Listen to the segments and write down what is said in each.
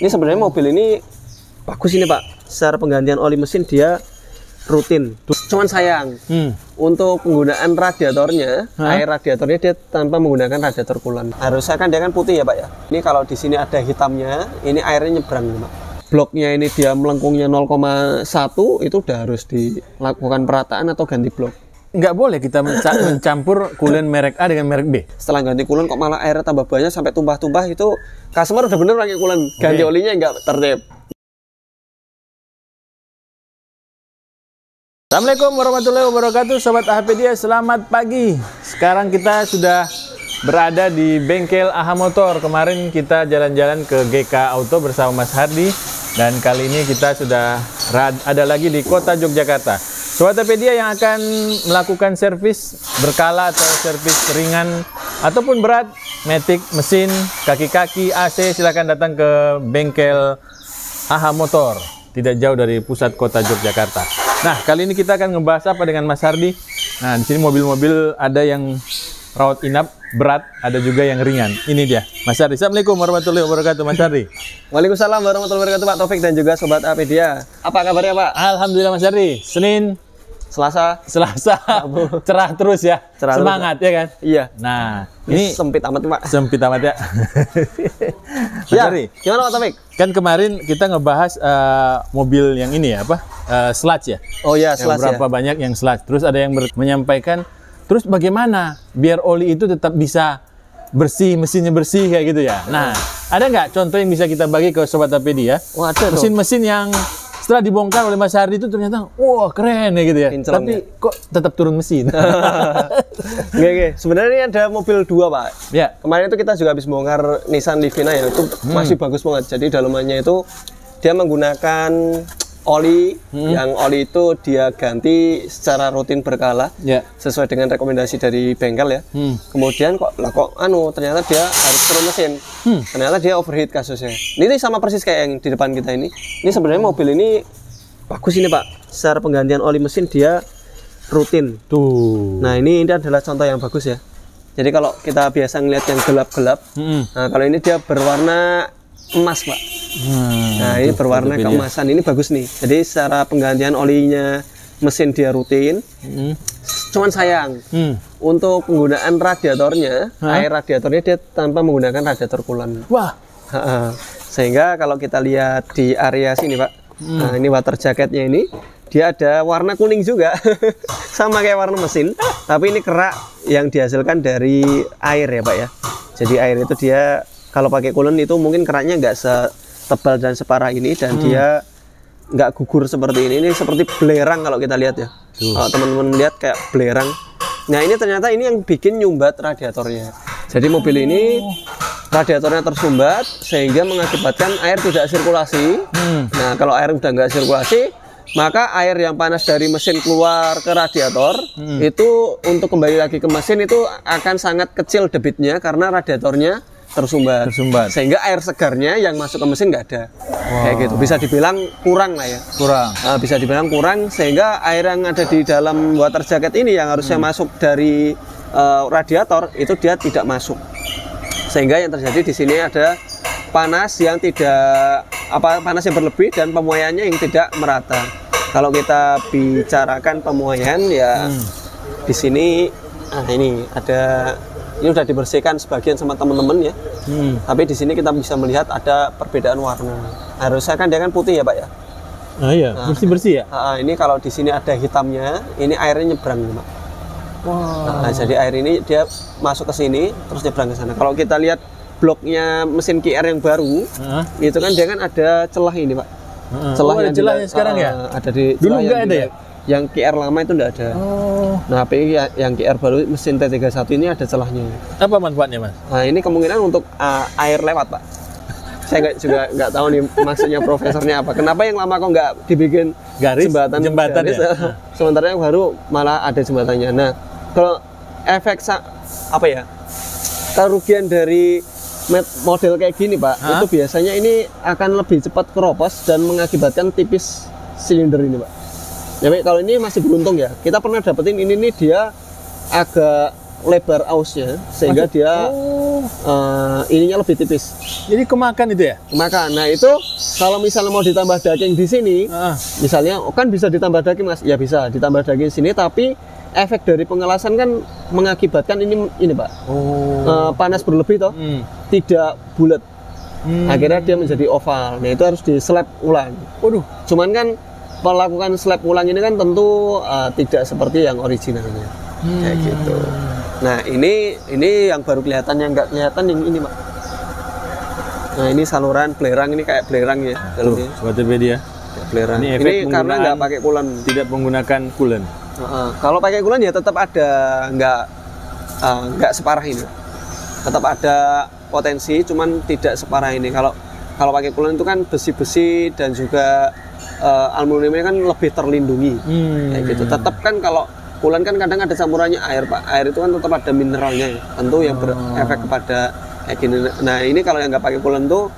Ini sebenarnya mobil ini bagus ini Pak. Secara penggantian oli mesin dia rutin. Cuman sayang untuk penggunaan radiatornya, air radiatornya dia tanpa menggunakan radiator coolant. Harusnya kan dia kan putih ya Pak ya. Ini kalau di sini ada hitamnya, ini airnya nyebrang nih Pak. Bloknya ini dia melengkungnya 0,1 itu udah harus dilakukan perataan atau ganti blok. Nggak boleh kita mencampur coolant merek A dengan merek B. Setelah ganti coolant kok malah airnya tambah banyak sampai tumpah-tumpah, itu customer udah bener pakai coolant, ganti olinya nggak tertib. Assalamualaikum warahmatullahi wabarakatuh, Sobat AHPedia, selamat pagi. Sekarang kita sudah berada di bengkel AHA Motor. Kemarin kita jalan-jalan ke GK Auto bersama Mas Hardi, dan kali ini kita sudah ada lagi di kota Yogyakarta. Sobat AHPedia yang akan melakukan servis berkala atau servis ringan ataupun berat, matic, mesin, kaki-kaki, AC, silakan datang ke bengkel AHA Motor, tidak jauh dari pusat kota Yogyakarta. Nah, kali ini kita akan ngebahas apa dengan Mas Hardi. Nah, di sini mobil-mobil ada yang rawat inap berat, ada juga yang ringan. Ini dia, Mas Hardi. Assalamualaikum warahmatullahi wabarakatuh, Mas Hardi. Waalaikumsalam warahmatullahi wabarakatuh, Pak Taufik dan juga Sobat AHPedia. Apa kabarnya Pak? Alhamdulillah Mas Hardi. Senin, Selasa, cerah terus ya. Cerah semangat terus, ya kan? Iya. Nah, ini sempit amat Pak. Sempit amat ya. Mas Ya, Hardi, gimana Pak Taufik? kan kemarin kita ngebahas mobil yang ini ya, apa? Sludge ya. Oh ya, Yang berapa banyak yang sludge. Terus ada yang menyampaikan, terus bagaimana biar oli itu tetap bisa bersih, mesinnya bersih kayak gitu ya. Nah, ada nggak contoh yang bisa kita bagi ke Sobat AHPedia? Oh, ada mesin-mesin yang setelah dibongkar oleh Mas Hardi itu ternyata, wah keren ya gitu ya. Pincelong, tapi ya? kok tetap turun mesin? Oke. Sebenarnya ini ada mobil dua Pak. Ya. Kemarin itu kita juga habis bongkar Nissan Livina ya, itu masih bagus banget. Jadi dalamannya itu dia menggunakan oli, yang oli itu dia ganti secara rutin berkala, sesuai dengan rekomendasi dari bengkel ya. Kemudian ternyata dia harus turun mesin. Ternyata dia overheat kasusnya. Ini sama persis kayak yang di depan kita ini. Ini sebenarnya mobil ini bagus ini Pak. Secara penggantian oli mesin dia rutin. Tuh. Nah ini adalah contoh yang bagus ya. Jadi kalau kita biasa ngeliat yang gelap-gelap, nah kalau ini dia berwarna emas Pak. Nah ini berwarna keemasan, ini bagus nih. Jadi secara penggantian olinya mesin dia rutin. Cuman sayang untuk penggunaan radiatornya, air radiatornya dia tanpa menggunakan radiator coolant. Wah. Sehingga kalau kita lihat di area sini Pak, nah ini water jacketnya ini dia ada warna kuning juga. Sama kayak warna mesin, tapi ini kerak yang dihasilkan dari air ya Pak ya. Jadi air itu dia kalau pakai coolant itu mungkin keraknya nggak setebal dan separah ini, dan dia nggak gugur seperti ini. Ini seperti belerang kalau kita lihat ya. Kalau teman-teman lihat kayak belerang. Nah ini ternyata ini yang bikin nyumbat radiatornya. Jadi mobil ini radiatornya tersumbat sehingga mengakibatkan air tidak sirkulasi. Nah kalau air udah nggak sirkulasi, maka air yang panas dari mesin keluar ke radiator itu untuk kembali lagi ke mesin itu akan sangat kecil debitnya karena radiatornya tersumbat. Sehingga air segarnya yang masuk ke mesin nggak ada. Kayak gitu, bisa dibilang kurang lah ya. Bisa dibilang kurang, sehingga air yang ada di dalam water jacket ini yang harusnya masuk dari radiator itu dia tidak masuk. Sehingga yang terjadi di sini ada panas yang panas yang berlebih dan pemuaiannya yang tidak merata. Kalau kita bicarakan pemuaian ya di sini ini udah dibersihkan sebagian sama teman-teman ya. Tapi di sini kita bisa melihat ada perbedaan warna. Harusnya kan dia kan putih ya Pak ya. Iya, bersih-bersih ya. Ini kalau di sini ada hitamnya, ini airnya nyebrang Pak. Nah, jadi air ini dia masuk ke sini terus nyebrang ke sana. Kalau kita lihat bloknya mesin QR yang baru, itu kan dia kan ada celah ini Pak. Celah ada celahnya sekarang ya? Ada di dulu nggak ada ya? Yang QR lama itu enggak ada. Nah, tapi yang QR baru mesin T31 ini ada celahnya. Apa manfaatnya Mas? Nah, ini kemungkinan untuk air lewat Pak. Saya juga nggak tahu nih maksudnya profesornya apa. Kenapa yang lama kok nggak dibikin garis jembatan garis, ya? Sementara yang baru malah ada jembatannya. Nah, kalau efek kerugian dari model kayak gini Pak, itu biasanya ini akan lebih cepat keropos dan mengakibatkan tipis silinder ini Pak. Ya, kalau ini masih beruntung ya. Kita pernah dapetin ini nih dia agak lebar ausnya sehingga dia ininya lebih tipis. Jadi kemakan itu ya? Maka, nah itu kalau misalnya mau ditambah daging di sini, misalnya kan bisa ditambah daging Mas, ya bisa ditambah daging sini, tapi efek dari pengelasan kan mengakibatkan ini Pak, panas berlebih toh, tidak bulat. Akhirnya dia menjadi oval. Nah itu harus dislab ulang. Waduh. Cuman kan melakukan slab ulang ini kan tentu tidak seperti yang originalnya. Kayak gitu. Nah ini yang baru kelihatan, yang nggak kelihatan yang ini Pak. Nah ini saluran belerang, ini kayak belerang ya. Sobat media. Belerang. Ini karena nggak pakai coolant. Tidak menggunakan coolant. Kalau pakai coolant ya tetap ada, nggak separah ini. Tetap ada potensi, cuman tidak separah ini. Kalau pakai coolant itu kan besi-besi dan juga aluminiumnya kan lebih terlindungi. Kayak gitu. Tetap kan kalau coolant kan kadang ada campurannya air Pak. Air itu kan tetap ada mineralnya ya. Tentu yang berefek kepada kayak gini. Nah ini kalau yang nggak pakai coolant tuh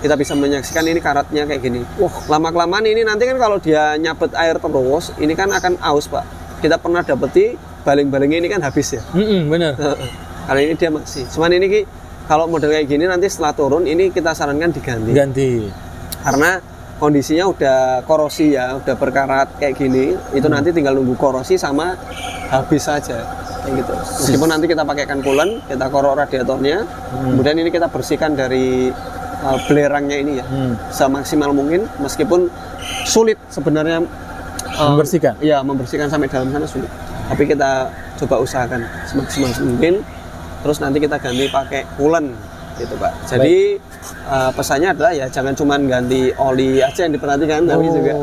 kita bisa menyaksikan ini karatnya kayak gini. Wah, lama-kelamaan ini nanti kan kalau dia nyabet air terus, ini kan akan aus Pak. Kita pernah dapeti baling-balingnya ini kan habis ya. Bener. Kali ini dia masih. Cuman ini kalau model kayak gini nanti setelah turun ini kita sarankan diganti. Karena kondisinya udah korosi ya, udah berkarat kayak gini. Itu nanti tinggal nunggu korosi sama habis saja. Kayak gitu. Meskipun nanti kita pakaikan coolant, kita korok radiatornya, kemudian ini kita bersihkan dari belerangnya ini ya, semaksimal mungkin. Meskipun sulit sebenarnya membersihkan. Iya, membersihkan sampai dalam sana sulit. Tapi kita coba usahakan semaksimal mungkin. Terus nanti kita ganti pakai coolant gitu Pak. Jadi pesannya adalah ya jangan cuma ganti oli aja yang diperhatikan, tapi juga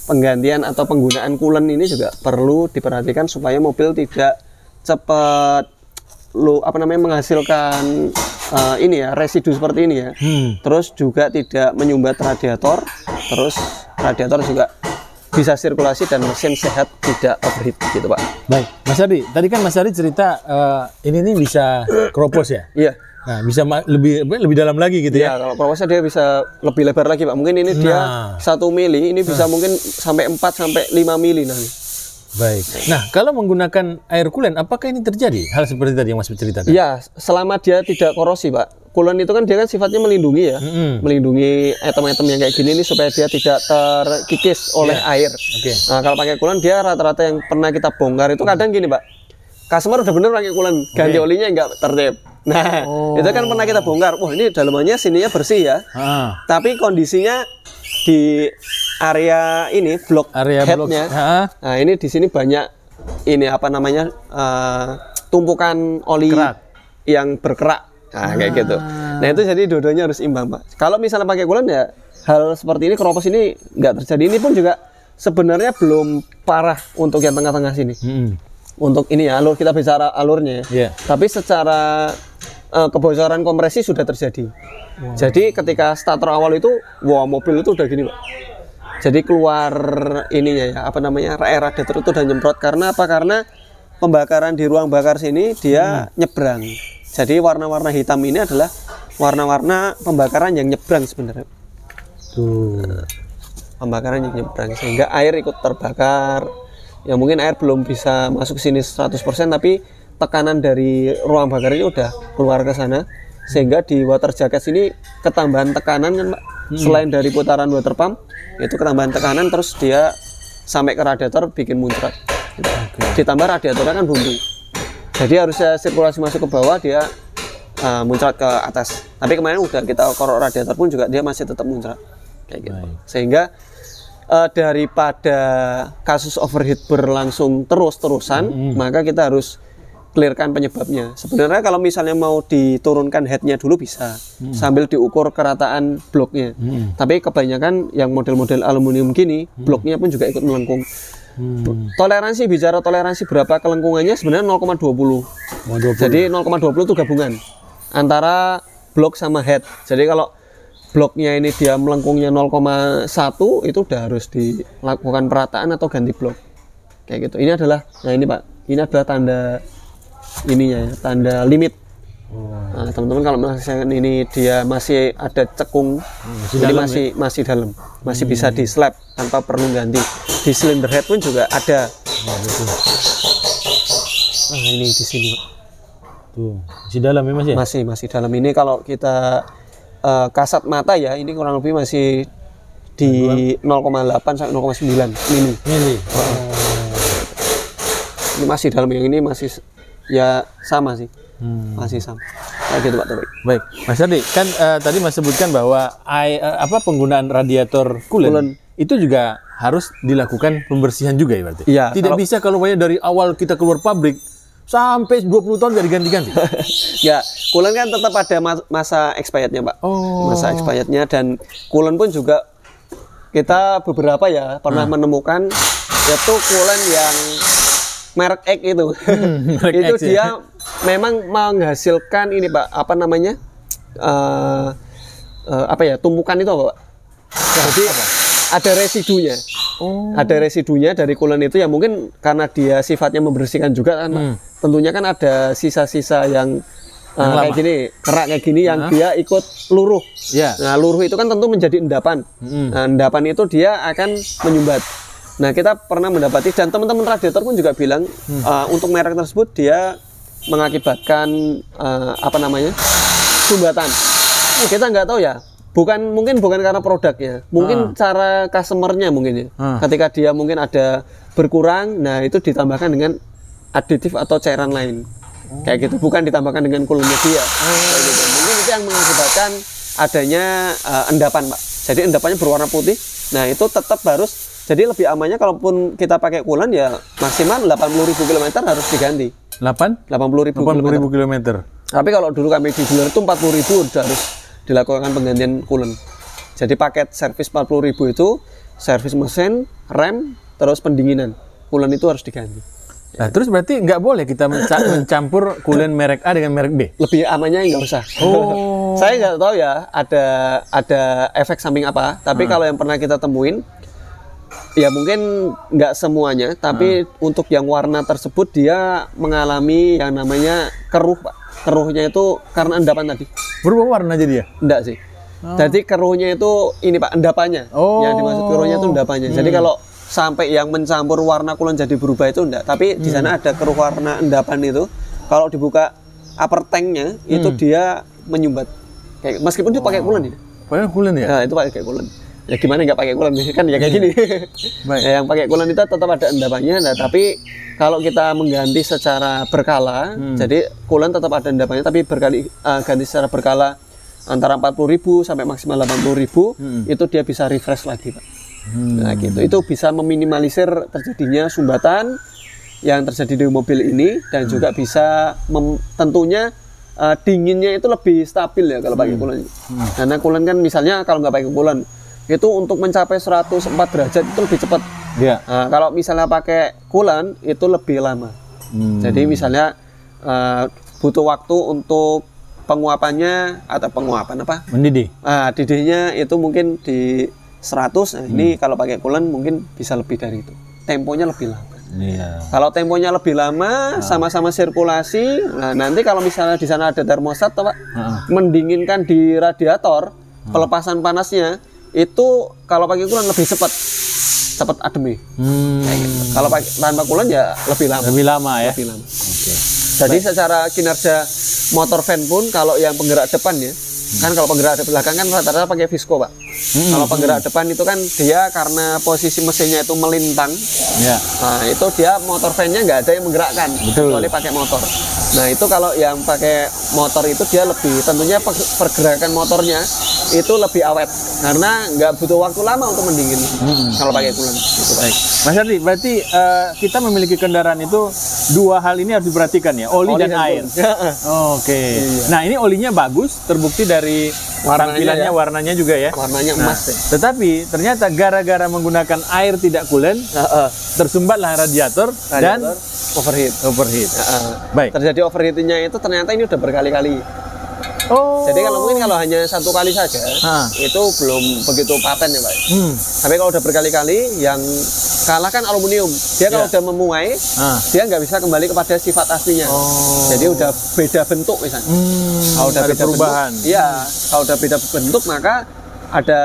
penggantian atau penggunaan coolant ini juga perlu diperhatikan supaya mobil tidak cepat menghasilkan ini ya, residu seperti ini ya. Terus juga tidak menyumbat radiator. Terus radiator juga bisa sirkulasi dan mesin sehat, tidak overheat gitu Pak. Baik, Mas Ardi, tadi kan Mas Ardi cerita ini nih bisa keropos ya? Iya. Nah, bisa lebih dalam lagi gitu ya? Iya, kalau keroposnya dia bisa lebih lebar lagi Pak. Mungkin ini dia 1 mili, ini bisa mungkin sampai 4 sampai 5 mili nanti. Baik. Nah, kalau menggunakan air coolant, apakah ini terjadi hal seperti tadi yang Mas ceritakan? Iya, selama dia tidak korosi Pak. Coolant itu kan dia kan sifatnya melindungi ya, melindungi item-item yang kayak gini nih supaya dia tidak terkikis oleh air. Nah kalau pakai coolant dia rata-rata yang pernah kita bongkar itu kadang gini Pak, customer udah bener pakai coolant, ganti olinya nggak tertib. Nah itu kan pernah kita bongkar, wah ini dalamannya sininya bersih ya, tapi kondisinya di area ini blok headnya, nah ini di sini banyak ini apa namanya tumpukan oli yang berkerak. Nah kayak gitu. Nah itu jadi dua-duanya harus imbang Pak. Kalau misalnya pakai coolant ya hal seperti ini, keropos ini nggak terjadi. Ini pun juga sebenarnya belum parah untuk yang tengah-tengah sini. Untuk ini ya alur, kita bicara alurnya ya. Tapi secara kebocoran kompresi sudah terjadi. Jadi ketika starter awal itu, wah mobil itu udah gini Pak. Jadi keluar ininya ya, apa namanya, air radiator itu udah nyemprot. Karena apa? Karena pembakaran di ruang bakar sini dia nyebrang. Jadi warna-warna hitam ini adalah warna-warna pembakaran yang nyebrang sebenarnya. Pembakaran yang nyebrang sehingga air ikut terbakar. Ya mungkin air belum bisa masuk ke sini 100%, tapi tekanan dari ruang bakar ini udah keluar ke sana sehingga di water jacket sini ketambahan tekanan kan Pak. Selain dari putaran water pump, itu ketambahan tekanan terus dia sampai ke radiator bikin muncrat. Ditambah radiatornya kan buntu. Jadi harusnya sirkulasi masuk ke bawah, dia muncrat ke atas. Tapi kemarin udah kita korok radiator pun juga dia masih tetap muncrat kayak gitu. Sehingga daripada kasus overheat berlangsung terus-terusan, maka kita harus clearkan penyebabnya. Sebenarnya kalau misalnya mau diturunkan headnya dulu bisa, sambil diukur kerataan bloknya. Tapi kebanyakan yang model-model aluminium gini, bloknya pun juga ikut melengkung. Toleransi, bicara toleransi berapa kelengkungannya sebenarnya 0,20. Jadi 0,20 itu gabungan antara blok sama head. Jadi kalau bloknya ini dia melengkungnya 0,1 itu udah harus dilakukan perataan atau ganti blok kayak gitu. Ini adalah, nah ini Pak, ini adalah tanda ininya ya, tanda limit. Nah, teman-teman kalau misalkan ini dia masih ada cekung, ini masih dalam, masih bisa di slab tanpa perlu ganti. Di cylinder head pun juga ada. Nah, ini di sini, Pak. Tuh, masih dalam ya Mas ya? Masih dalam ini kalau kita kasat mata ya, ini kurang lebih masih di 0,8 sampai 0,9 mili. Ini masih dalam, yang ini masih ya sama sih. Masih sama. Kayak gitu Pak Taufik. Baik, Mas Ardi, kan tadi Mas sebutkan bahwa penggunaan radiator coolant itu juga harus dilakukan pembersihan juga ya berarti? Iya. Tidak bisa kalau dari awal kita keluar pabrik sampai 20 tahun nggak diganti-ganti? Ya, coolant kan tetap ada masa expirednya Pak. Masa expirednya, dan coolant pun juga kita beberapa ya pernah menemukan yaitu coolant yang merek X itu. Itu X, dia ya? Memang menghasilkan ini Pak, apa namanya? Tumpukan itu apa Pak? Jadi ada residunya. Ada residunya dari coolant itu ya, mungkin karena dia sifatnya membersihkan juga kan Pak. Tentunya kan ada sisa-sisa yang kayak gini, kerak kayak gini yang dia ikut luruh. Nah, luruh itu kan tentu menjadi endapan. Nah, endapan itu dia akan menyumbat. Nah, kita pernah mendapati, dan teman-teman radiator pun juga bilang untuk merek tersebut dia mengakibatkan sumbatan. Kita nggak tahu ya. Mungkin bukan karena produknya, mungkin cara customernya mungkin ya. Ketika dia mungkin ada berkurang, nah itu ditambahkan dengan aditif atau cairan lain. Kayak gitu, bukan ditambahkan dengan coolant dia. Kayak gitu. Mungkin itu yang mengakibatkan adanya endapan, Pak. Jadi endapannya berwarna putih. Nah, itu tetap harus, jadi lebih amannya kalaupun kita pakai coolant ya maksimal 80.000 km harus diganti. 80.000 km. Tapi kalau dulu kami di dealer itu 40.000 udah harus dilakukan penggantian coolant. Jadi paket servis 40.000 itu servis mesin, rem, terus pendinginan. Coolant itu harus diganti. Nah, terus berarti nggak boleh kita mencampur coolant merek A dengan merek B? Lebih amannya nggak usah. Saya nggak tahu ya ada efek samping apa. Tapi kalau yang pernah kita temuin, ya mungkin nggak semuanya. Tapi untuk yang warna tersebut dia mengalami yang namanya keruh, Pak. Keruhnya itu karena endapan tadi. Berubah warna jadi ya? Enggak sih. Jadi keruhnya itu ini Pak, endapannya. Yang dimaksud keruhnya itu endapannya. Jadi kalau sampai yang mencampur warna coolant jadi berubah itu enggak. Tapi di sana ada keruh warna endapan itu. Kalau dibuka upper tanknya itu dia menyumbat. Kayak meskipun dia pakai coolant. Pakai coolant ya? Nah, itu pakai coolant. Ya gimana nggak pakai coolant kan ya kayak gini. Ya, yang pakai coolant itu tetap ada endapannya. Nah, tapi kalau kita mengganti secara berkala, jadi coolant tetap ada endapannya, tapi ganti secara berkala antara 40.000 sampai maksimal 80.000 itu dia bisa refresh lagi, Pak. Nah, gitu. Itu bisa meminimalisir terjadinya sumbatan yang terjadi di mobil ini, dan juga bisa tentunya dinginnya itu lebih stabil ya kalau pakai coolant. Karena coolant kan misalnya kalau nggak pakai coolant itu untuk mencapai 104 derajat itu lebih cepat. Nah, kalau misalnya pakai coolant itu lebih lama. Jadi misalnya butuh waktu untuk penguapannya atau mendidih. Didihnya itu mungkin di 100. Nah, ini kalau pakai coolant mungkin bisa lebih dari itu. Temponya lebih lama. Kalau temponya lebih lama, sama-sama sirkulasi. Nah, nanti kalau misalnya di sana ada termostat, Pak, mendinginkan di radiator, pelepasan panasnya itu kalau pakai coolant lebih cepat adem. Gitu. Kalau tanpa coolant ya lebih lama ya. Jadi secara kinerja motor van pun, kalau yang penggerak depan ya, kan kalau penggerak belakang kan rata-rata pakai visco, Pak. Kalau penggerak depan itu kan dia karena posisi mesinnya itu melintang, nah itu dia motor van-nya nggak ada yang menggerakkan, kecuali pakai motor. Nah itu kalau yang pakai motor itu dia lebih, tentunya pergerakan motornya itu lebih awet karena nggak butuh waktu lama untuk mendingin kalau pakai coolant. Gitu, baik. Mas Ardi, berarti kita memiliki kendaraan itu dua hal ini harus diperhatikan ya, oli dan air. Nah, ini olinya bagus, terbukti dari tampilannya, warnanya juga ya. Warnanya emas ya. Tetapi ternyata gara-gara menggunakan air tidak coolant, tersumbatlah radiator dan overheat. Baik. Terjadi overheatnya itu ternyata ini udah berkali-kali. Jadi kalau hanya satu kali saja, itu belum begitu paten ya, Pak. Tapi kalau udah berkali-kali, yang kalah kan aluminium. Dia kalau udah memuai, dia nggak bisa kembali kepada sifat aslinya. Jadi udah beda bentuk misalnya. Kalau udah beda perubahan. Kalau udah beda bentuk maka ada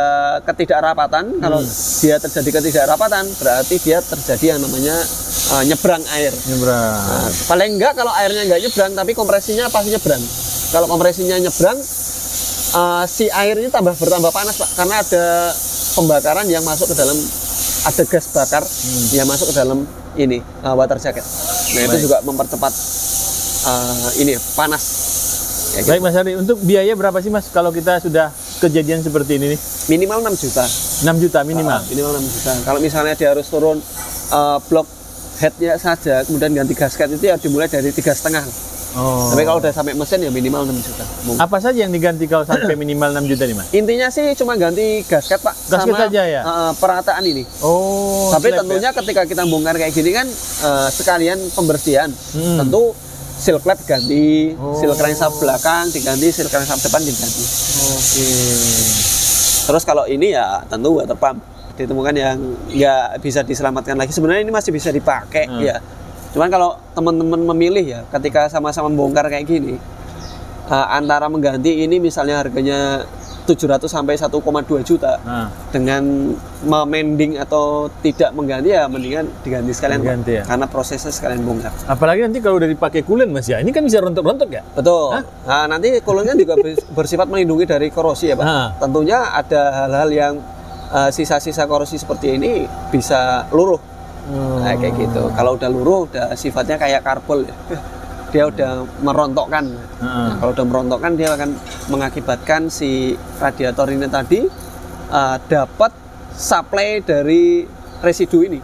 ketidakrapatan. Kalau dia terjadi ketidakrapatan, berarti dia terjadi yang namanya nyebrang air. Nyebrang. Nah, paling enggak kalau airnya nggak nyebrang, tapi kompresinya pasti nyebrang. Kalau kompresinya nyebrang, si airnya bertambah panas Pak, karena ada pembakaran yang masuk ke dalam, ada gas bakar yang masuk ke dalam ini water jacket. Nah itu juga mempercepat ini panas. Ya, gitu. Baik Mas Hardi, untuk biaya berapa sih Mas kalau kita sudah kejadian seperti ini nih? Minimal 6 juta. 6 juta minimal. Minimal 6 juta. Kalau misalnya dia harus turun blok headnya saja, kemudian ganti gasket itu ya dimulai dari 3,5. Oh. Tapi kalau udah sampai mesin ya minimal 6 juta. Apa saja yang diganti kalau sampai minimal 6 juta nih Mas? Intinya sih cuma ganti gasket Pak. Gasket sama, saja ya? Perataan ini. Oh. Tapi slab, tentunya ya? ketika kita bongkar kayak gini kan sekalian pembersihan. Tentu seal klep ganti, seal crankshaft belakang diganti, seal crankshaft depan diganti. Oke. Terus kalau ini ya tentu water pump ditemukan yang nggak bisa diselamatkan lagi. Sebenarnya ini masih bisa dipakai ya. Cuman kalau teman-teman memilih ya, ketika sama-sama membongkar kayak gini, antara mengganti ini misalnya harganya 700 sampai 1,2 juta, dengan memending atau tidak mengganti ya mendingan diganti sekalian, ya? Karena prosesnya sekalian bongkar. Apalagi nanti kalau udah dipakai coolant Mas ya, ini kan bisa rontok-rontok ya? Betul. Nah, nanti coolant juga bersifat melindungi dari korosi ya Pak. Tentunya ada hal-hal yang sisa-sisa korosi seperti ini bisa luruh. Nah, kayak gitu. Kalau udah luruh, udah sifatnya kayak karbol ya. Dia udah merontokkan. Nah, kalau udah merontokkan, dia akan mengakibatkan si radiator ini tadi dapat supply dari residu ini,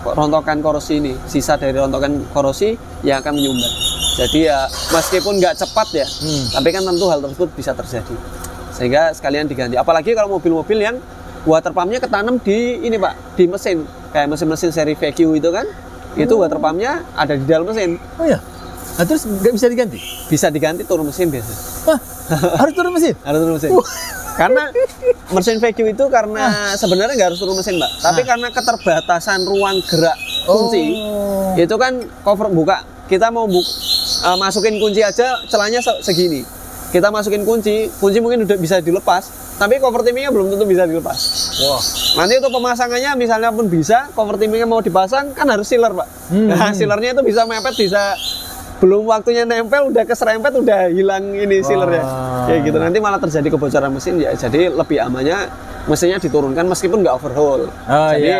rontokan korosi ini, sisa dari rontokan korosi yang akan menyumbat. Jadi ya meskipun nggak cepat ya, tapi kan tentu hal tersebut bisa terjadi. Sehingga sekalian diganti. Apalagi kalau mobil-mobil yang water pumpnya ketanam di ini Pak, di mesin, kayak mesin-mesin seri VQ itu kan, itu water pumpnya ada di dalam mesin. Oh ya. Nah, terus nggak bisa diganti? Bisa diganti turun mesin biasa. Wah, harus turun mesin? Harus turun mesin. Karena mesin vacuum itu karena sebenarnya nggak harus turun mesin Mbak, tapi karena keterbatasan ruang gerak kunci, itu kan cover buka. Kita mau masukin kunci aja celahnya segini. Kita masukin kunci mungkin udah bisa dilepas, tapi cover timingnya belum tentu bisa dilepas. Wah. Nanti untuk pemasangannya misalnya pun bisa, cover timingnya mau dipasang kan harus sealer Pak. Nah, sealernya itu bisa mepet, bisa belum waktunya nempel udah keserempet, udah hilang ini sealernya. Kayak gitu, nanti malah terjadi kebocoran mesin ya. Jadi lebih amannya mesinnya diturunkan meskipun nggak overhaul. Jadi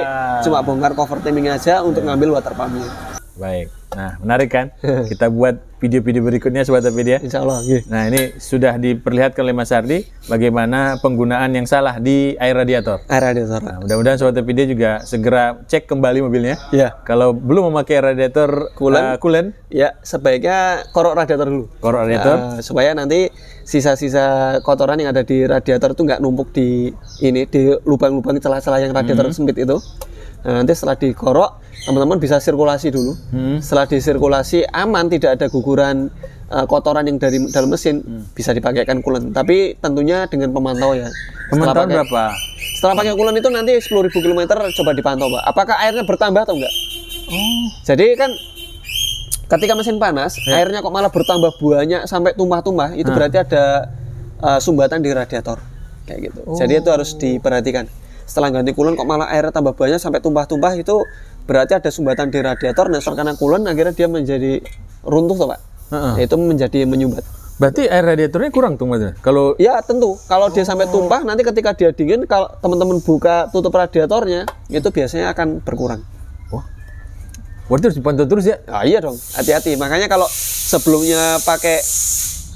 cuma bongkar cover timing aja untuk ngambil water pumpnya. Baik. Nah, menarik kan? Kita buat video-video berikutnya Sobat Hapedia. Insya Allah. Gitu. Nah, ini sudah diperlihatkan oleh Mas Hardi bagaimana penggunaan yang salah di air radiator. Air radiator. Nah, mudah-mudahan Sobat Hapedia juga segera cek kembali mobilnya. Ya. Kalau belum memakai radiator coolant, ya sebaiknya korok radiator dulu. Korok radiator supaya nanti sisa-sisa kotoran yang ada di radiator itu nggak numpuk di ini, di lubang-lubang celah-celah yang radiator sempit itu. Nah, nanti setelah dikorok, teman-teman bisa sirkulasi dulu. Setelah disirkulasi aman, tidak ada guguran kotoran yang dari dalam mesin, bisa dipakaikan coolant. Tapi tentunya dengan pemantau ya. Pemantauan berapa? Setelah pakai coolant itu nanti 10.000 km coba dipantau Pak. Apakah airnya bertambah atau enggak? Jadi kan ketika mesin panas, airnya kok malah bertambah banyak sampai tumpah-tumpah, itu berarti ada sumbatan di radiator. Kayak gitu. Jadi itu harus diperhatikan. Setelah ganti coolant kok malah airnya tambah banyak sampai tumpah-tumpah, itu berarti ada sumbatan di radiator. Nah, karena coolant akhirnya dia menjadi runtuh toh Pak. Itu menjadi menyumbat. Berarti air radiatornya kurang tuh Mas. Kalau ya tentu, kalau dia sampai tumpah nanti ketika dia dingin, kalau teman-teman buka tutup radiatornya itu biasanya akan berkurang. Berarti harus dipantau terus ya? Iya dong, hati-hati. Makanya kalau sebelumnya pakai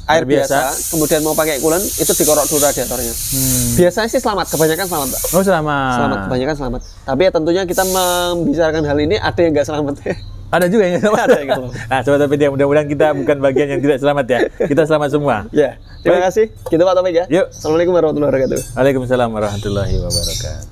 air biasa, kemudian mau pakai coolant, itu dikorok dulu radiatornya. Biasanya sih selamat, kebanyakan selamat Pak. Oh selamat. Selamat, kebanyakan selamat. Tapi ya tentunya kita membicarakan hal ini, ada yang nggak selamat. Ada juga yang selamat. Ada yang nggak selamat. Nah Sobat Hapedia, mudah-mudahan kita bukan bagian yang tidak selamat ya. Kita selamat semua. Ya, terima kasih. Kita Pak Taufik ya. Yuk. Assalamualaikum warahmatullahi wabarakatuh. Waalaikumsalam warahmatullahi wabarakatuh.